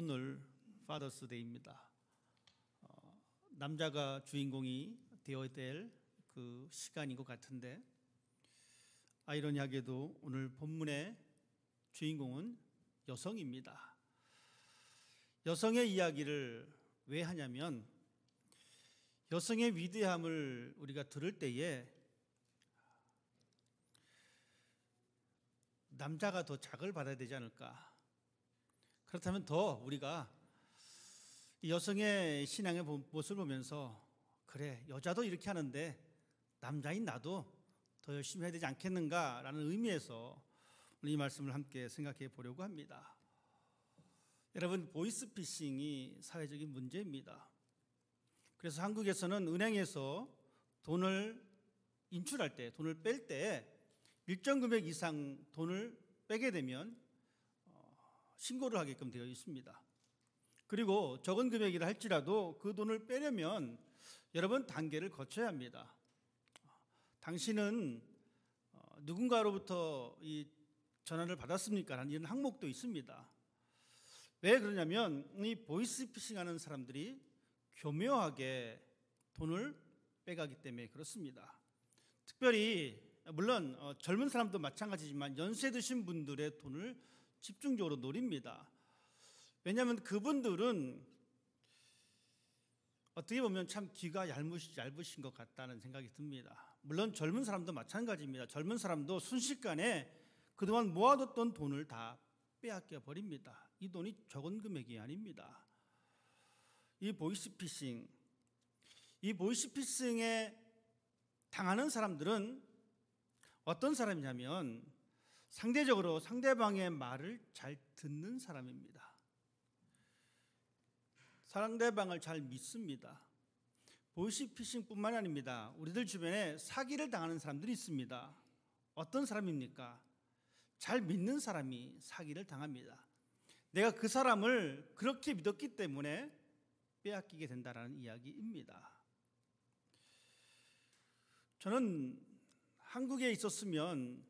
오늘 파더스 데이입니다. 남자가 주인공이 되어야 될 그 시간인 것 같은데, 아이러니하게도 오늘 본문의 주인공은 여성입니다. 여성의 이야기를 왜 하냐면, 여성의 위대함을 우리가 들을 때에 남자가 더 작을 받아야 되지 않을까. 그렇다면 더 우리가 이 여성의 신앙의 모습을 보면서, 그래, 여자도 이렇게 하는데 남자인 나도 더 열심히 해야 되지 않겠는가라는 의미에서 오늘 이 말씀을 함께 생각해 보려고 합니다. 여러분, 보이스피싱이 사회적인 문제입니다. 그래서 한국에서는 은행에서 돈을 인출할 때, 돈을 뺄 때 일정 금액 이상 돈을 빼게 되면 신고를 하게끔 되어 있습니다. 그리고 적은 금액이라 할지라도 그 돈을 빼려면 여러 번 단계를 거쳐야 합니다. 당신은 누군가로부터 이 전화를 받았습니까? 라는 이런 항목도 있습니다. 왜 그러냐면, 이 보이스피싱 하는 사람들이 교묘하게 돈을 빼가기 때문에 그렇습니다. 특별히 물론 젊은 사람도 마찬가지지만 연세 드신 분들의 돈을 집중적으로 노립니다. 왜냐하면 그분들은 어떻게 보면 참 귀가 얇으신 것 같다는 생각이 듭니다. 물론 젊은 사람도 마찬가지입니다. 젊은 사람도 순식간에 그동안 모아뒀던 돈을 다 빼앗겨 버립니다. 이 돈이 적은 금액이 아닙니다. 이 보이스피싱에 당하는 사람들은 어떤 사람이냐면, 상대적으로 상대방의 말을 잘 듣는 사람입니다. 상대방을 잘 믿습니다. 보이스피싱뿐만 아닙니다. 우리들 주변에 사기를 당하는 사람들이 있습니다. 어떤 사람입니까? 잘 믿는 사람이 사기를 당합니다. 내가 그 사람을 그렇게 믿었기 때문에 빼앗기게 된다는 이야기입니다. 저는 한국에 있었으면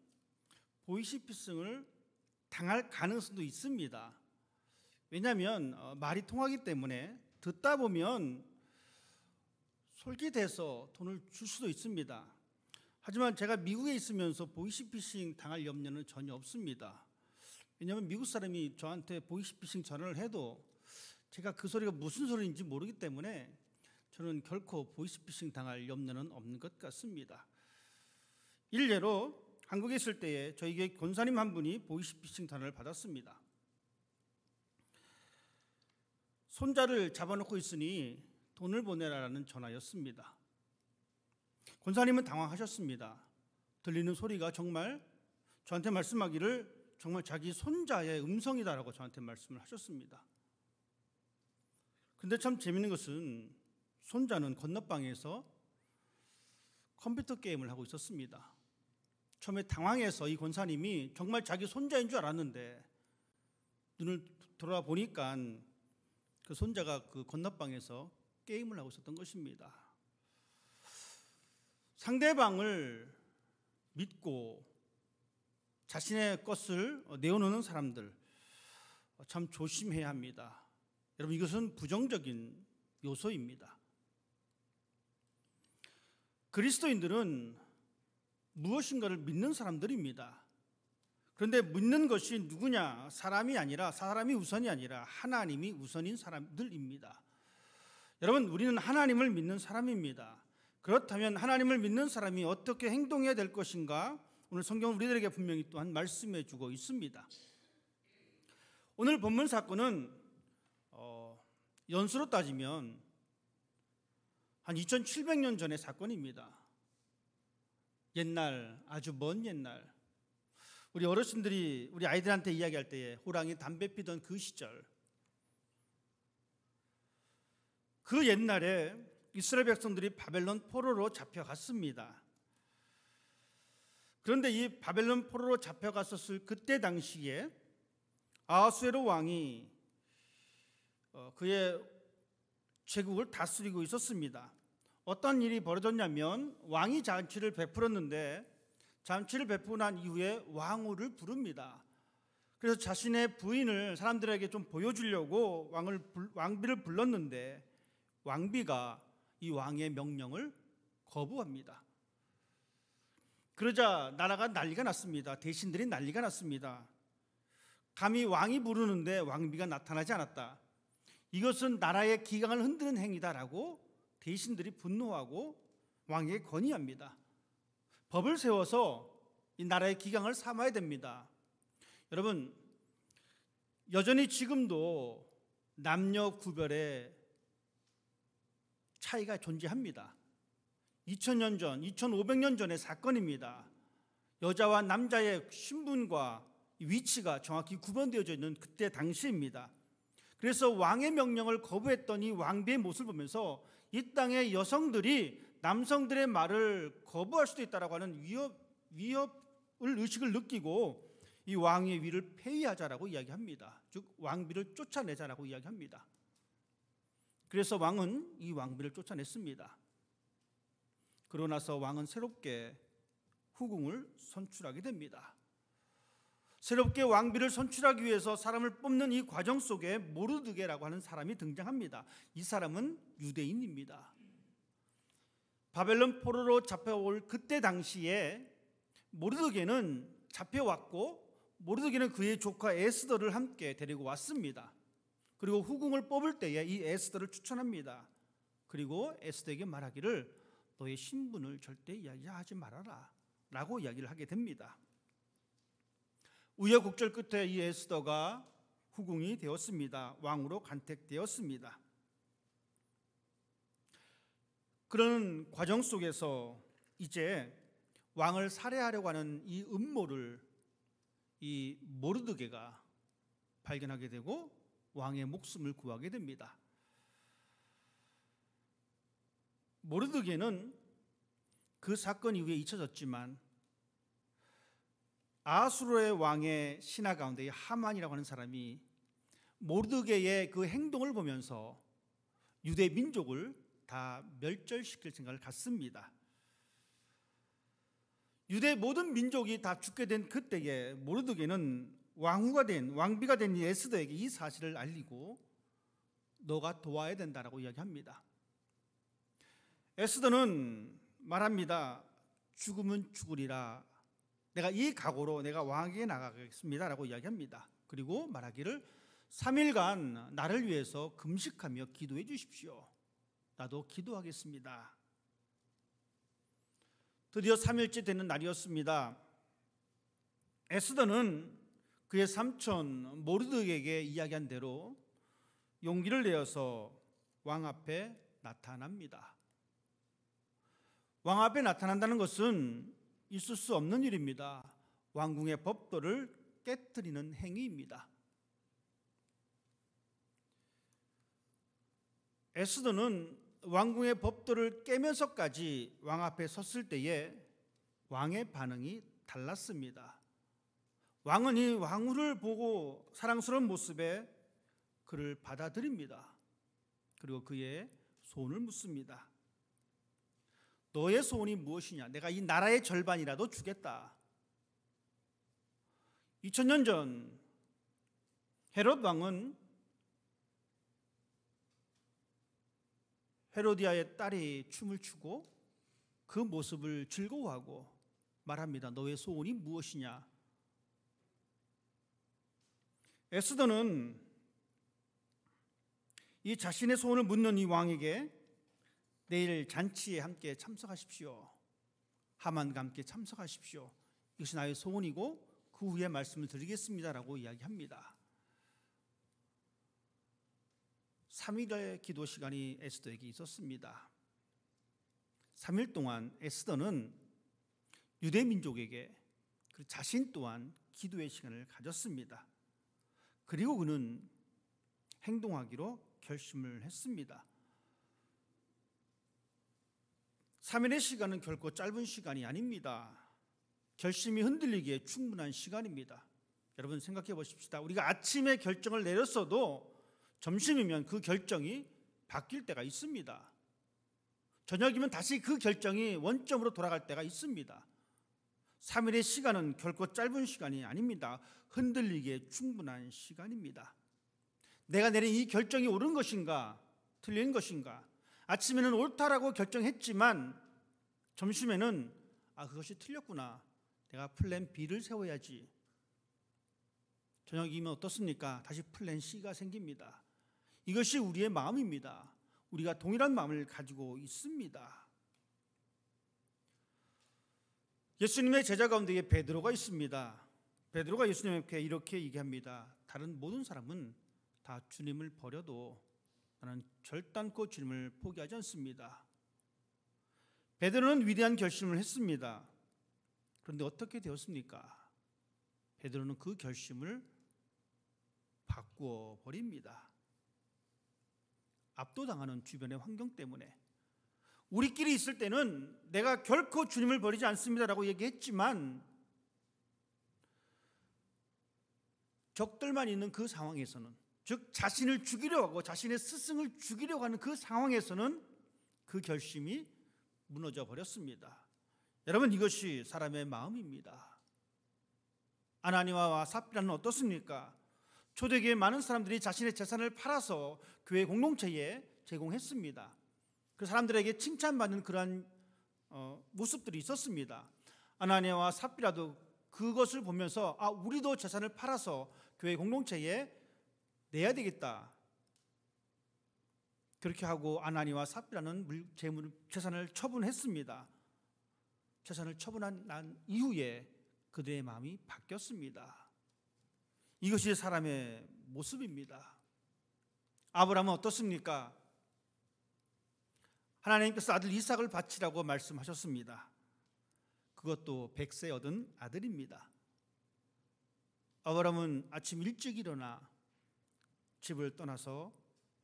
보이스피싱을 당할 가능성도 있습니다. 왜냐하면 말이 통하기 때문에 듣다 보면 솔깃해서 돈을 줄 수도 있습니다. 하지만 제가 미국에 있으면서 보이스피싱 당할 염려는 전혀 없습니다. 왜냐하면 미국 사람이 저한테 보이스피싱 전화를 해도 제가 그 소리가 무슨 소리인지 모르기 때문에 저는 결코 보이스피싱 당할 염려는 없는 것 같습니다. 일례로 한국에 있을 때에 저희 교회 권사님 한 분이 보이스피싱 전화를 받았습니다. 손자를 잡아놓고 있으니 돈을 보내라는 전화였습니다. 권사님은 당황하셨습니다. 들리는 소리가 정말 저한테 말씀하기를 정말 자기 손자의 음성이다라고 저한테 말씀을 하셨습니다. 근데 참 재밌는 것은 손자는 건너방에서 컴퓨터 게임을 하고 있었습니다. 처음에 당황해서 이 권사님이 정말 자기 손자인 줄 알았는데 눈을 돌아보니까 그 손자가 그 건너방에서 게임을 하고 있었던 것입니다. 상대방을 믿고 자신의 것을 내어놓는 사람들, 참 조심해야 합니다. 여러분, 이것은 부정적인 요소입니다. 그리스도인들은 무엇인가를 믿는 사람들입니다. 그런데 믿는 것이 누구냐? 사람이 우선이 아니라 하나님이 우선인 사람들입니다. 여러분, 우리는 하나님을 믿는 사람입니다. 그렇다면 하나님을 믿는 사람이 어떻게 행동해야 될 것인가? 오늘 성경은 우리들에게 분명히 또한 말씀해 주고 있습니다. 오늘 본문 사건은 연수로 따지면 한 2700년 전의 사건입니다. 옛날, 아주 먼 옛날, 우리 어르신들이 우리 아이들한테 이야기할 때에 호랑이 담배 피던 그 시절, 그 옛날에 이스라엘 백성들이 바벨론 포로로 잡혀갔습니다. 그런데 이 바벨론 포로로 잡혀갔었을 그때 당시에 아하수에로 왕이 그의 제국을 다스리고 있었습니다. 어떤 일이 벌어졌냐면, 왕이 잔치를 베풀었는데 잔치를 베푸고 난 이후에 왕후를 부릅니다. 그래서 자신의 부인을 사람들에게 좀 보여주려고 왕비를 불렀는데 왕비가 이 왕의 명령을 거부합니다. 그러자 나라가 난리가 났습니다. 대신들이 난리가 났습니다. 감히 왕이 부르는데 왕비가 나타나지 않았다. 이것은 나라의 기강을 흔드는 행위다라고 대신들이 분노하고 왕에게 건의합니다. 법을 세워서 이 나라의 기강을 삼아야 됩니다. 여러분, 여전히 지금도 남녀 구별의 차이가 존재합니다. 2000년 전, 2500년 전의 사건입니다. 여자와 남자의 신분과 위치가 정확히 구분되어져 있는 그때 당시입니다. 그래서 왕의 명령을 거부했던 이 왕비의 모습을 보면서 이 땅의 여성들이 남성들의 말을 거부할 수도 있다라고 하는 위협을 의식을 느끼고 이 왕의 위를 폐위하자라고 이야기합니다. 즉 왕비를 쫓아내자라고 이야기합니다. 그래서 왕은 이 왕비를 쫓아냈습니다. 그러고 나서 왕은 새롭게 후궁을 선출하게 됩니다. 새롭게 왕비를 선출하기 위해서 사람을 뽑는 이 과정 속에 모르드게라고 하는 사람이 등장합니다. 이 사람은 유대인입니다. 바벨론 포로로 잡혀올 그때 당시에 모르드게는 잡혀왔고 모르드게는 그의 조카 에스더를 함께 데리고 왔습니다. 그리고 후궁을 뽑을 때에 이 에스더를 추천합니다. 그리고 에스더에게 말하기를 너의 신분을 절대 이야기하지 말아라 라고 이야기를 하게 됩니다. 우여곡절 끝에 이 에스더가 후궁이 되었습니다. 왕으로 간택되었습니다. 그런 과정 속에서 이제 왕을 살해하려고 하는 이 음모를 이 모르드게가 발견하게 되고 왕의 목숨을 구하게 됩니다. 모르드게는 그 사건 이후에 잊혀졌지만 아수르의 왕의 신하 가운데 하만이라고 하는 사람이 모르드게의 그 행동을 보면서 유대 민족을 다 멸절시킬 생각을 갖습니다. 유대 모든 민족이 다 죽게 된 그때에 모르드게는 왕비가 된 에스더에게 이 사실을 알리고 너가 도와야 된다라고 이야기합니다. 에스더는 말합니다. 죽으면 죽으리라. 내가 이 각오로 내가 왕에게 나가겠습니다라고 이야기합니다. 그리고 말하기를 3일간 나를 위해서 금식하며 기도해 주십시오. 나도 기도하겠습니다. 드디어 3일째 되는 날이었습니다. 에스더는 그의 삼촌 모르드게에게 이야기한 대로 용기를 내어서 왕 앞에 나타납니다. 왕 앞에 나타난다는 것은 있을 수 없는 일입니다. 왕궁의 법도를 깨트리는 행위입니다. 에스더는 왕궁의 법도를 깨면서까지 왕 앞에 섰을 때에 왕의 반응이 달랐습니다. 왕은 이 왕후를 보고 사랑스러운 모습에 그를 받아들입니다. 그리고 그의 소원을 묻습니다. 너의 소원이 무엇이냐? 내가 이 나라의 절반이라도 주겠다. 2000년 전 헤롯 왕은 헤로디아의 딸이 춤을 추고 그 모습을 즐거워하고 말합니다. 너의 소원이 무엇이냐? 에스더는 이 자신의 소원을 묻는 이 왕에게 내일 잔치에 함께 참석하십시오. 하만과 함께 참석하십시오. 이것이 나의 소원이고 그 후에 말씀을 드리겠습니다라고 이야기합니다. 3일의 기도 시간이 에스더에게 있었습니다. 3일 동안 에스더는 유대 민족에게 그 자신 또한 기도의 시간을 가졌습니다. 그리고 그는 행동하기로 결심을 했습니다. 3일의 시간은 결코 짧은 시간이 아닙니다. 결심이 흔들리기에 충분한 시간입니다. 여러분 생각해 보십시다. 우리가 아침에 결정을 내렸어도 점심이면 그 결정이 바뀔 때가 있습니다. 저녁이면 다시 그 결정이 원점으로 돌아갈 때가 있습니다. 3일의 시간은 결코 짧은 시간이 아닙니다. 흔들리기에 충분한 시간입니다. 내가 내린 이 결정이 옳은 것인가 틀린 것인가, 아침에는 옳다라고 결정했지만 점심에는 그것이 틀렸구나, 내가 플랜 B를 세워야지. 저녁이면 어떻습니까? 다시 플랜 C가 생깁니다. 이것이 우리의 마음입니다. 우리가 동일한 마음을 가지고 있습니다. 예수님의 제자 가운데에 베드로가 있습니다. 베드로가 예수님께 이렇게 얘기합니다. 다른 모든 사람은 다 주님을 버려도 나는 결단코 주님을 포기하지 않습니다. 베드로는 위대한 결심을 했습니다. 그런데 어떻게 되었습니까? 베드로는 그 결심을 바꾸어 버립니다. 압도당하는 주변의 환경 때문에. 우리끼리 있을 때는 내가 결코 주님을 버리지 않습니다라고 얘기했지만 적들만 있는 그 상황에서는, 즉 자신을 죽이려고 하고 자신의 스승을 죽이려고 하는 그 상황에서는 그 결심이 무너져 버렸습니다. 여러분, 이것이 사람의 마음입니다. 아나니아와 삽비라는 어떻습니까? 초대교회 많은 사람들이 자신의 재산을 팔아서 교회 공동체에 제공했습니다. 그 사람들에게 칭찬받는 그러한 모습들이 있었습니다. 아나니아와 삽비라도 그것을 보면서 우리도 재산을 팔아서 교회 공동체에 내야 되겠다. 그렇게 하고 아나니아와 삽비라는 재산을 처분했습니다. 재산을 처분한 이후에 그들의 마음이 바뀌었습니다. 이것이 사람의 모습입니다. 아브라함은 어떻습니까? 하나님께서 아들 이삭을 바치라고 말씀하셨습니다. 그것도 100세 얻은 아들입니다. 아브라함은 아침 일찍 일어나 집을 떠나서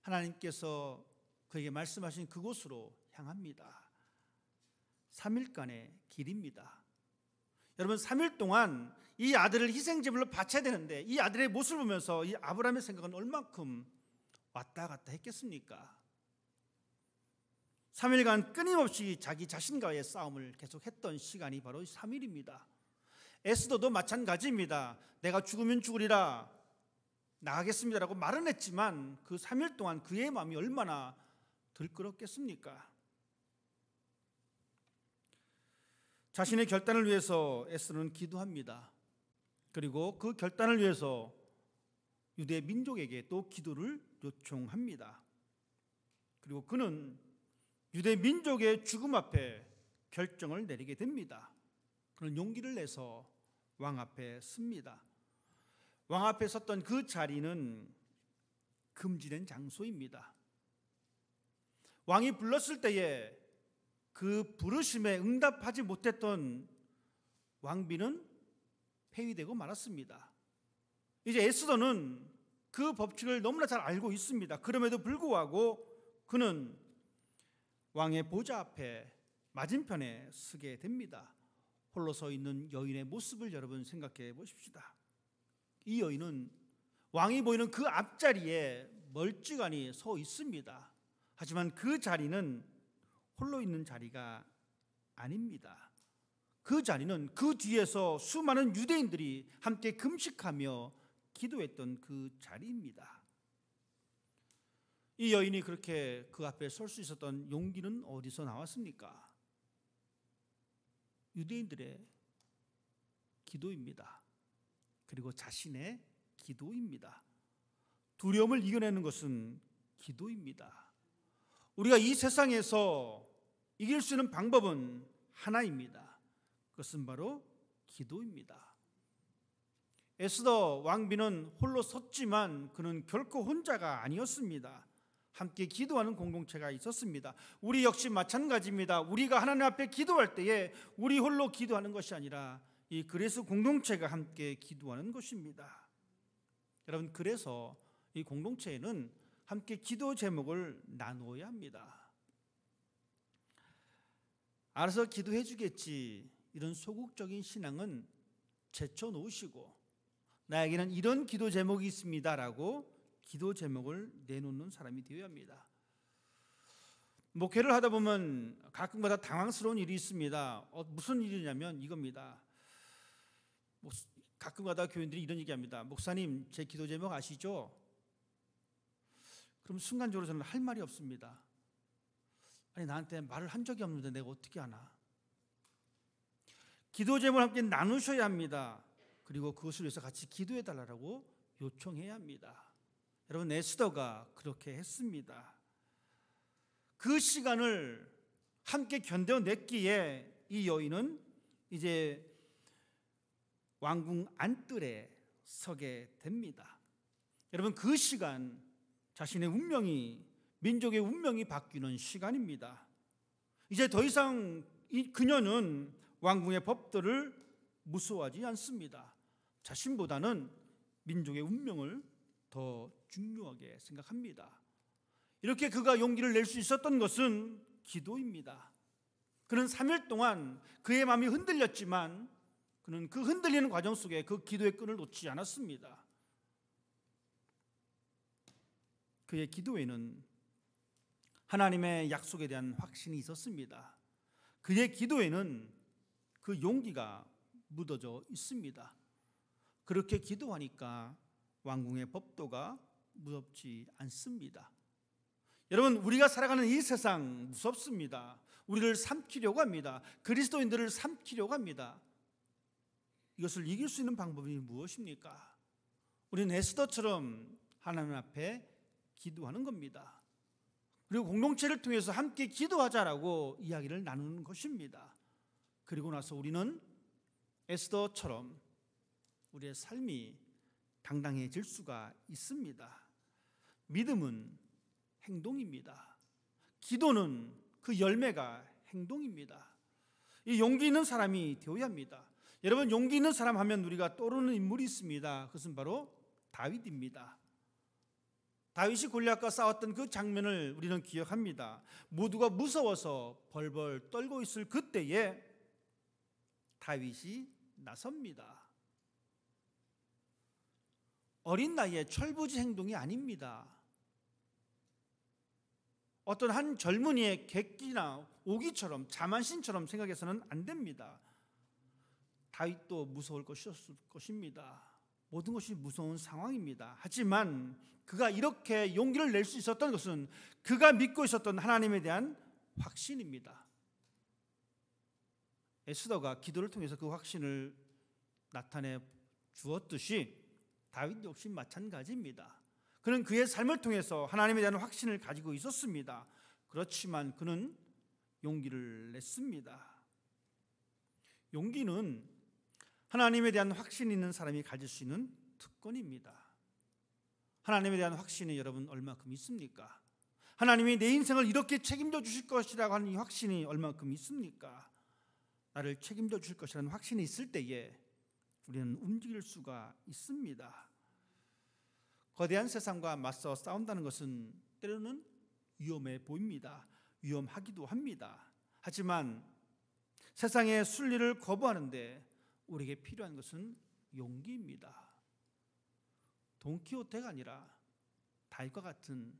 하나님께서 그에게 말씀하신 그곳으로 향합니다. 3일간의 길입니다. 여러분, 3일 동안 이 아들을 희생제물로 바쳐야 되는데 이 아들의 모습을 보면서 이 아브라함의 생각은 얼만큼 왔다 갔다 했겠습니까? 3일간 끊임없이 자기 자신과의 싸움을 계속했던 시간이 바로 3일입니다. 에스더도 마찬가지입니다. 내가 죽으면 죽으리라, 나가겠습니다라고 말은 했지만 그 3일 동안 그의 마음이 얼마나 들끓었겠습니까? 자신의 결단을 위해서 에스더는 기도합니다. 그리고 그 결단을 위해서 유대 민족에게 또 기도를 요청합니다. 그리고 그는 유대 민족의 죽음 앞에 결정을 내리게 됩니다. 그는 용기를 내서 왕 앞에 섭니다. 왕 앞에 섰던 그 자리는 금지된 장소입니다. 왕이 불렀을 때에 그 부르심에 응답하지 못했던 왕비는 폐위되고 말았습니다. 이제 에스더는 그 법칙을 너무나 잘 알고 있습니다. 그럼에도 불구하고 그는 왕의 보좌 앞에 맞은편에 서게 됩니다. 홀로 서 있는 여인의 모습을 여러분 생각해 보십시다. 이 여인은 왕이 보이는 그 앞자리에 멀찌감히 서 있습니다. 하지만 그 자리는 홀로 있는 자리가 아닙니다. 그 자리는 그 뒤에서 수많은 유대인들이 함께 금식하며 기도했던 그 자리입니다. 이 여인이 그렇게 그 앞에 설 수 있었던 용기는 어디서 나왔습니까? 유대인들의 기도입니다. 그리고 자신의 기도입니다. 두려움을 이겨내는 것은 기도입니다. 우리가 이 세상에서 이길 수 있는 방법은 하나입니다. 그것은 바로 기도입니다. 에스더 왕비는 홀로 섰지만 그는 결코 혼자가 아니었습니다. 함께 기도하는 공동체가 있었습니다. 우리 역시 마찬가지입니다. 우리가 하나님 앞에 기도할 때에 우리 홀로 기도하는 것이 아니라 이 그리스 공동체가 함께 기도하는 것입니다. 여러분, 그래서 이 공동체에는 함께 기도 제목을 나누어야 합니다. 알아서 기도해 주겠지, 이런 소극적인 신앙은 제쳐놓으시고 나에게는 이런 기도 제목이 있습니다라고 기도 제목을 내놓는 사람이 되어야 합니다. 목회를 하다 보면 가끔가다 당황스러운 일이 있습니다. 무슨 일이냐면 이겁니다. 가끔가다 교인들이 이런 얘기합니다. 목사님, 제 기도 제목 아시죠? 그럼 순간적으로 저는 할 말이 없습니다. 아니, 나한테 말을 한 적이 없는데 내가 어떻게 하나? 기도 제목을 함께 나누셔야 합니다. 그리고 그것을 위해서 같이 기도해 달라고 요청해야 합니다. 여러분, 에스더가 그렇게 했습니다. 그 시간을 함께 견뎌냈기에 이 여인은 이제 왕궁 안뜰에 서게 됩니다. 여러분, 그 시간 자신의 운명이, 민족의 운명이 바뀌는 시간입니다. 이제 더 이상 그녀는 왕궁의 법들을 무서워하지 않습니다. 자신보다는 민족의 운명을 더 중요하게 생각합니다. 이렇게 그가 용기를 낼 수 있었던 것은 기도입니다. 그는 3일 동안 그의 마음이 흔들렸지만 그는 그 흔들리는 과정 속에 그 기도의 끈을 놓지 않았습니다. 그의 기도에는 하나님의 약속에 대한 확신이 있었습니다. 그의 기도에는 그 용기가 묻어져 있습니다. 그렇게 기도하니까 왕궁의 법도가 무섭지 않습니다. 여러분, 우리가 살아가는 이 세상 무섭습니다. 우리를 삼키려고 합니다. 그리스도인들을 삼키려고 합니다. 이것을 이길 수 있는 방법이 무엇입니까? 우리는 에스더처럼 하나님 앞에 기도하는 겁니다. 그리고 공동체를 통해서 함께 기도하자라고 이야기를 나누는 것입니다. 그리고 나서 우리는 에스더처럼 우리의 삶이 당당해질 수가 있습니다. 믿음은 행동입니다. 기도는 그 열매가 행동입니다. 이 용기 있는 사람이 되어야 합니다. 여러분, 용기 있는 사람 하면 우리가 떠오르는 인물이 있습니다. 그것은 바로 다윗입니다. 다윗이 골리앗과 싸웠던 그 장면을 우리는 기억합니다. 모두가 무서워서 벌벌 떨고 있을 그때에 다윗이 나섭니다. 어린 나이에 철부지 행동이 아닙니다. 어떤 한 젊은이의 객기나 오기처럼 자만심처럼 생각해서는 안 됩니다. 다윗도 무서울 것이었을 것입니다. 모든 것이 무서운 상황입니다. 하지만 그가 이렇게 용기를 낼 수 있었던 것은 그가 믿고 있었던 하나님에 대한 확신입니다. 에스더가 기도를 통해서 그 확신을 나타내 주었듯이 다윗 역시 마찬가지입니다. 그는 그의 삶을 통해서 하나님에 대한 확신을 가지고 있었습니다. 그렇지만 그는 용기를 냈습니다. 용기는 하나님에 대한 확신이 있는 사람이 가질 수 있는 특권입니다. 하나님에 대한 확신이 여러분 얼마큼 있습니까? 하나님이 내 인생을 이렇게 책임져 주실 것이라고 하는 이 확신이 얼마큼 있습니까? 나를 책임져 주실 것이라는 확신이 있을 때에 우리는 움직일 수가 있습니다. 거대한 세상과 맞서 싸운다는 것은 때로는 위험해 보입니다. 위험하기도 합니다. 하지만 세상의 순리를 거부하는데 우리에게 필요한 것은 용기입니다. 돈키호테가 아니라 다윗과 같은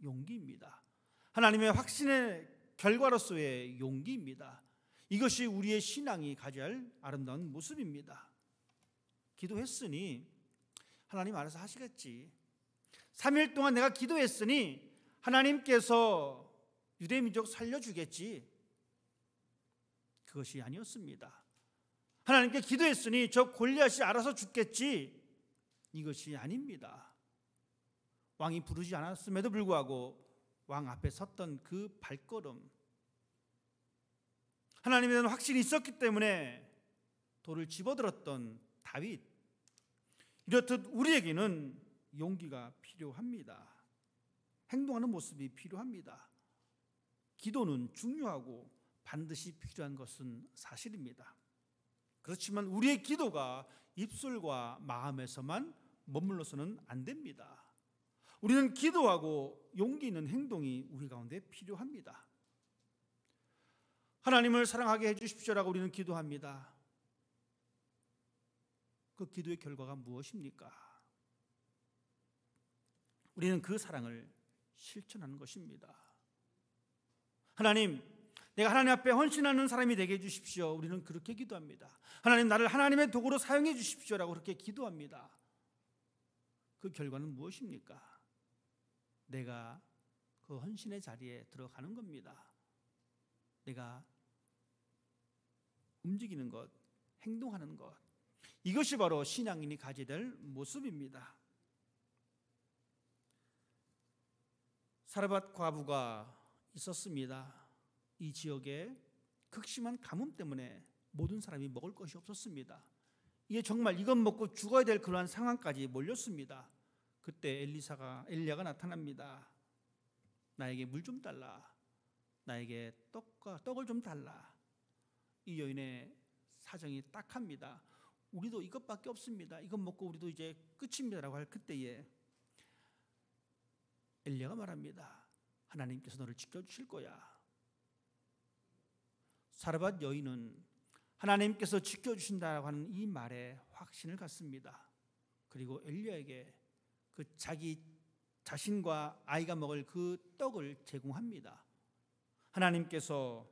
용기입니다. 하나님의 확신의 결과로서의 용기입니다. 이것이 우리의 신앙이 가져야 할 아름다운 모습입니다. 기도했으니 하나님 알아서 하시겠지. 3일 동안 내가 기도했으니 하나님께서 유대 민족 살려주겠지. 그것이 아니었습니다. 하나님께 기도했으니 저 골리앗이 알아서 죽겠지. 이것이 아닙니다. 왕이 부르지 않았음에도 불구하고 왕 앞에 섰던 그 발걸음, 하나님에 대한 확신이 있었기 때문에 돌을 집어들었던 다윗, 이렇듯 우리에게는 용기가 필요합니다. 행동하는 모습이 필요합니다. 기도는 중요하고 반드시 필요한 것은 사실입니다. 그렇지만 우리의 기도가 입술과 마음에서만 머물러서는 안 됩니다. 우리는 기도하고 용기 있는 행동이 우리 가운데 필요합니다. 하나님을 사랑하게 해주십시오라고 우리는 기도합니다. 그 기도의 결과가 무엇입니까? 우리는 그 사랑을 실천하는 것입니다. 하나님, 내가 하나님 앞에 헌신하는 사람이 되게 해주십시오. 우리는 그렇게 기도합니다. 하나님, 나를 하나님의 도구로 사용해 주십시오라고 그렇게 기도합니다. 그 결과는 무엇입니까? 내가 그 헌신의 자리에 들어가는 겁니다. 내가 움직이는 것, 행동하는 것, 이것이 바로 신앙인이 가져야 될 모습입니다. 사르밧 과부가 있었습니다. 이 지역에 극심한 가뭄 때문에 모든 사람이 먹을 것이 없었습니다. 이게 정말 이것 먹고 죽어야 될 그러한 상황까지 몰렸습니다. 그때 엘리야가 나타납니다. 나에게 물 좀 달라. 나에게 떡을 좀 달라. 이 여인의 사정이 딱합니다. 우리도 이것밖에 없습니다. 이것 먹고 우리도 이제 끝입니다라고 할 그때에 엘리야가 말합니다. 하나님께서 너를 지켜주실 거야. 사르밧 여인은 하나님께서 지켜주신다고 하는 이 말에 확신을 갖습니다. 그리고 엘리야에게 그 자기 자신과 아이가 먹을 그 떡을 제공합니다. 하나님께서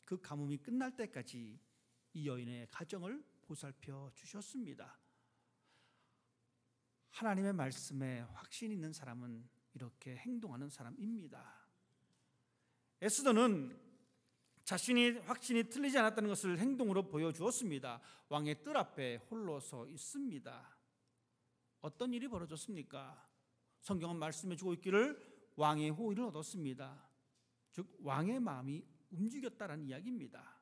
그 가뭄이 끝날 때까지 이 여인의 가정을 보살펴 주셨습니다. 하나님의 말씀에 확신 있는 사람은 이렇게 행동하는 사람입니다. 에스더는 자신이 확신이 틀리지 않았다는 것을 행동으로 보여주었습니다. 왕의 뜰 앞에 홀로 서 있습니다. 어떤 일이 벌어졌습니까? 성경은 말씀해주고 있기를 왕의 호의를 얻었습니다. 즉 왕의 마음이 움직였다는 이야기입니다.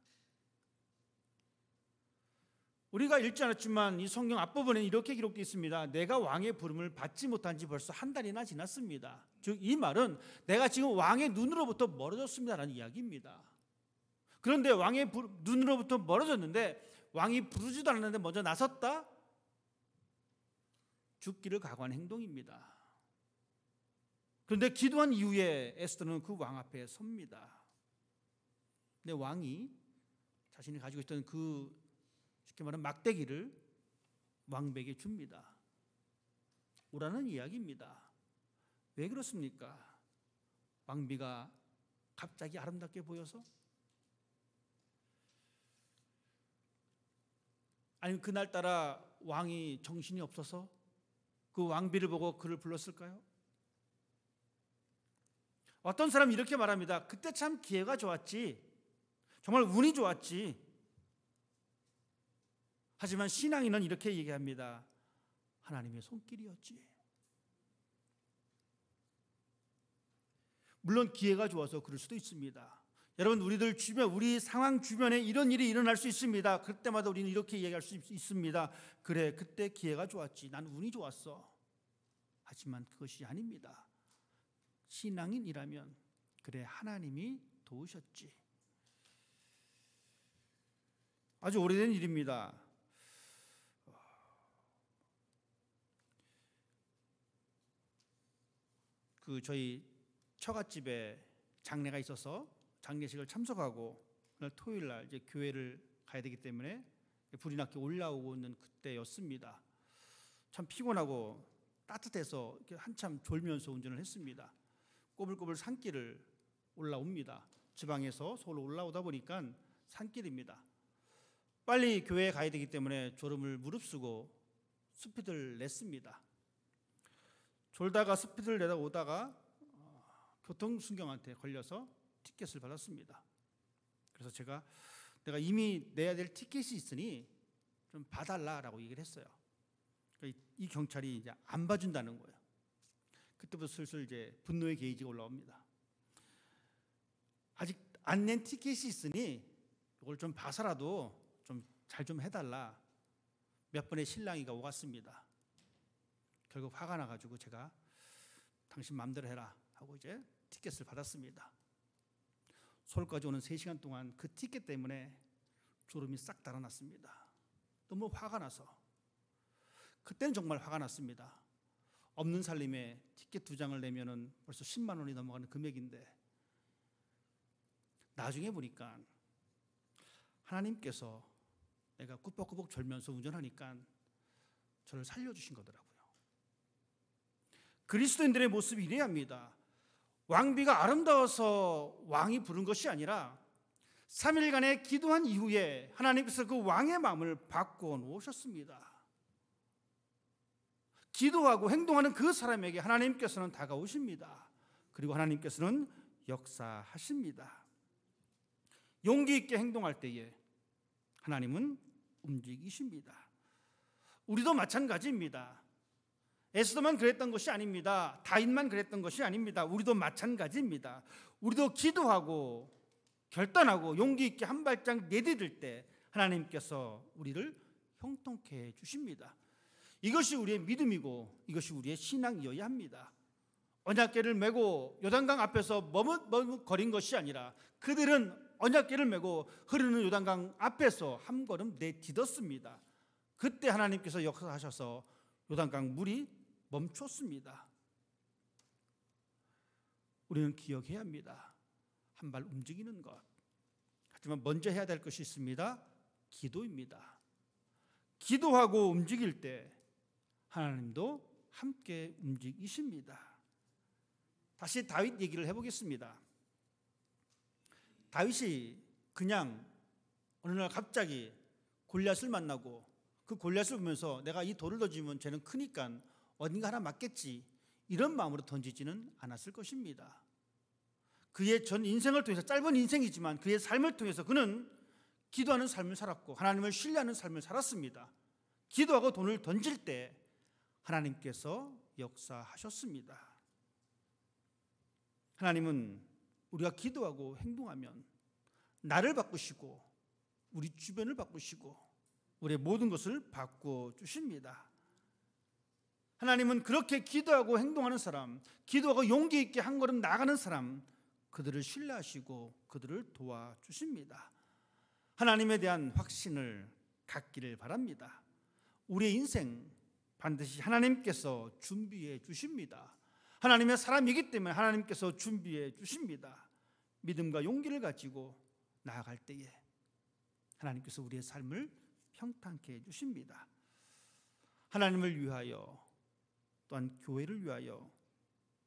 우리가 읽지 않았지만 이 성경 앞부분에 이렇게 기록되어 있습니다. 내가 왕의 부름을 받지 못한 지 벌써 한 달이나 지났습니다. 즉 이 말은 내가 지금 왕의 눈으로부터 멀어졌습니다라는 이야기입니다. 그런데 왕의 눈으로부터 멀어졌는데 왕이 부르지도 않았는데 먼저 나섰다? 죽기를 각오한 행동입니다. 그런데 기도한 이후에 에스더는 그 왕 앞에 섭니다. 근데 왕이 자신이 가지고 있던 그 쉽게 말하면 막대기를 왕에게 줍니다. 오라는 이야기입니다. 왜 그렇습니까? 왕비가 갑자기 아름답게 보여서? 아니면 그날따라 왕이 정신이 없어서 그 왕비를 보고 그를 불렀을까요? 어떤 사람이 이렇게 말합니다. 그때 참 기회가 좋았지. 정말 운이 좋았지. 하지만 신앙인은 이렇게 얘기합니다. 하나님의 손길이었지. 물론 기회가 좋아서 그럴 수도 있습니다. 여러분, 우리들 주변, 우리 상황 주변에 이런 일이 일어날 수 있습니다. 그때마다 우리는 이렇게 얘기할 수 있습니다. 그래, 그때 기회가 좋았지. 난 운이 좋았어. 하지만 그것이 아닙니다. 신앙인이라면 그래, 하나님이 도우셨지. 아주 오래된 일입니다. 저희 처갓집에 장례가 있어서 장례식을 참석하고 그날 토요일 날 이제 교회를 가야 되기 때문에 불이 나게 올라오고 있는 그때였습니다. 참 피곤하고 따뜻해서 이렇게 한참 졸면서 운전을 했습니다. 꼬불꼬불 산길을 올라옵니다. 지방에서 서울로 올라오다 보니까 산길입니다. 빨리 교회에 가야 되기 때문에 졸음을 무릅쓰고 스피드를 냈습니다. 졸다가 스피드를 내다 오다가 교통순경한테 걸려서 티켓을 받았습니다. 그래서 내가 이미 내야 될 티켓이 있으니 좀 봐달라라고 얘기를 했어요. 이 경찰이 이제 안 봐준다는 거예요. 그때부터 슬슬 이제 분노의 게이지가 올라옵니다. 아직 안 낸 티켓이 있으니 이걸 좀 봐서라도 좀 잘 좀 해달라. 몇 번의 실랑이가 오갔습니다. 결국 화가 나가지고 제가 당신 마음대로 해라 하고 이제 티켓을 받았습니다. 서울까지 오는 3시간 동안 그 티켓 때문에 졸음이 싹 달아났습니다. 너무 화가 나서. 그때는 정말 화가 났습니다. 없는 살림에 티켓 2장을 내면은 벌써 10만 원이 넘어가는 금액인데 나중에 보니까 하나님께서 내가 꾸벅꾸벅 졸면서 운전하니까 저를 살려주신 거더라고요. 그리스도인들의 모습이 이래야 합니다. 왕비가 아름다워서 왕이 부른 것이 아니라 3일간의 기도한 이후에 하나님께서 그 왕의 마음을 바꿔 놓으셨습니다. 기도하고 행동하는 그 사람에게 하나님께서는 다가오십니다. 그리고 하나님께서는 역사하십니다. 용기 있게 행동할 때에 하나님은 움직이십니다. 우리도 마찬가지입니다. 에스더만 그랬던 것이 아닙니다. 다윗만 그랬던 것이 아닙니다. 우리도 마찬가지입니다. 우리도 기도하고 결단하고 용기 있게 한 발짝 내디딜 때 하나님께서 우리를 형통케 해주십니다. 이것이 우리의 믿음이고 이것이 우리의 신앙이어야 합니다. 언약궤를 메고 요단강 앞에서 머뭇거린 것이 아니라 그들은 언약궤를 메고 흐르는 요단강 앞에서 한 걸음 내딛었습니다. 그때 하나님께서 역사하셔서 요단강 물이 멈췄습니다. 우리는 기억해야 합니다. 한 발 움직이는 것. 하지만 먼저 해야 될 것이 있습니다. 기도입니다. 기도하고 움직일 때 하나님도 함께 움직이십니다. 다시 다윗 얘기를 해보겠습니다. 다윗이 그냥 어느 날 갑자기 골리앗을 만나고 그 골리앗을 보면서 내가 이 돌을 던지면 쟤는 크니까 어딘가 하나 맞겠지 이런 마음으로 던지지는 않았을 것입니다. 그의 전 인생을 통해서 짧은 인생이지만 그의 삶을 통해서 그는 기도하는 삶을 살았고 하나님을 신뢰하는 삶을 살았습니다. 기도하고 돈을 던질 때 하나님께서 역사하셨습니다. 하나님은 우리가 기도하고 행동하면 나를 바꾸시고 우리 주변을 바꾸시고 우리의 모든 것을 바꾸어 주십니다. 하나님은 그렇게 기도하고 행동하는 사람, 기도하고 용기 있게 한 걸음 나가는 사람, 그들을 신뢰하시고 그들을 도와주십니다. 하나님에 대한 확신을 갖기를 바랍니다. 우리의 인생 반드시 하나님께서 준비해 주십니다. 하나님의 사람이기 때문에 하나님께서 준비해 주십니다. 믿음과 용기를 가지고 나아갈 때에 하나님께서 우리의 삶을 평탄케 해주십니다. 하나님을 위하여 또한 교회를 위하여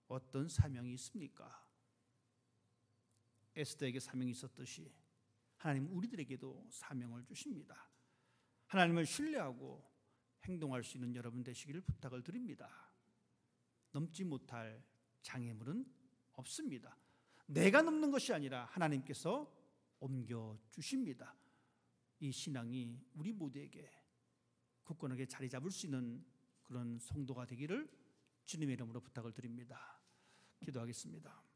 어떤 사명이 있습니까? 에스더에게 사명이 있었듯이 하나님 우리들에게도 사명을 주십니다. 하나님을 신뢰하고 행동할 수 있는 여러분 되시기를 부탁을 드립니다. 넘지 못할 장애물은 없습니다. 내가 넘는 것이 아니라 하나님께서 옮겨주십니다. 이 신앙이 우리 모두에게 굳건하게 자리 잡을 수 있는 그런 성도가 되기를 주님의 이름으로 부탁을 드립니다. 기도하겠습니다.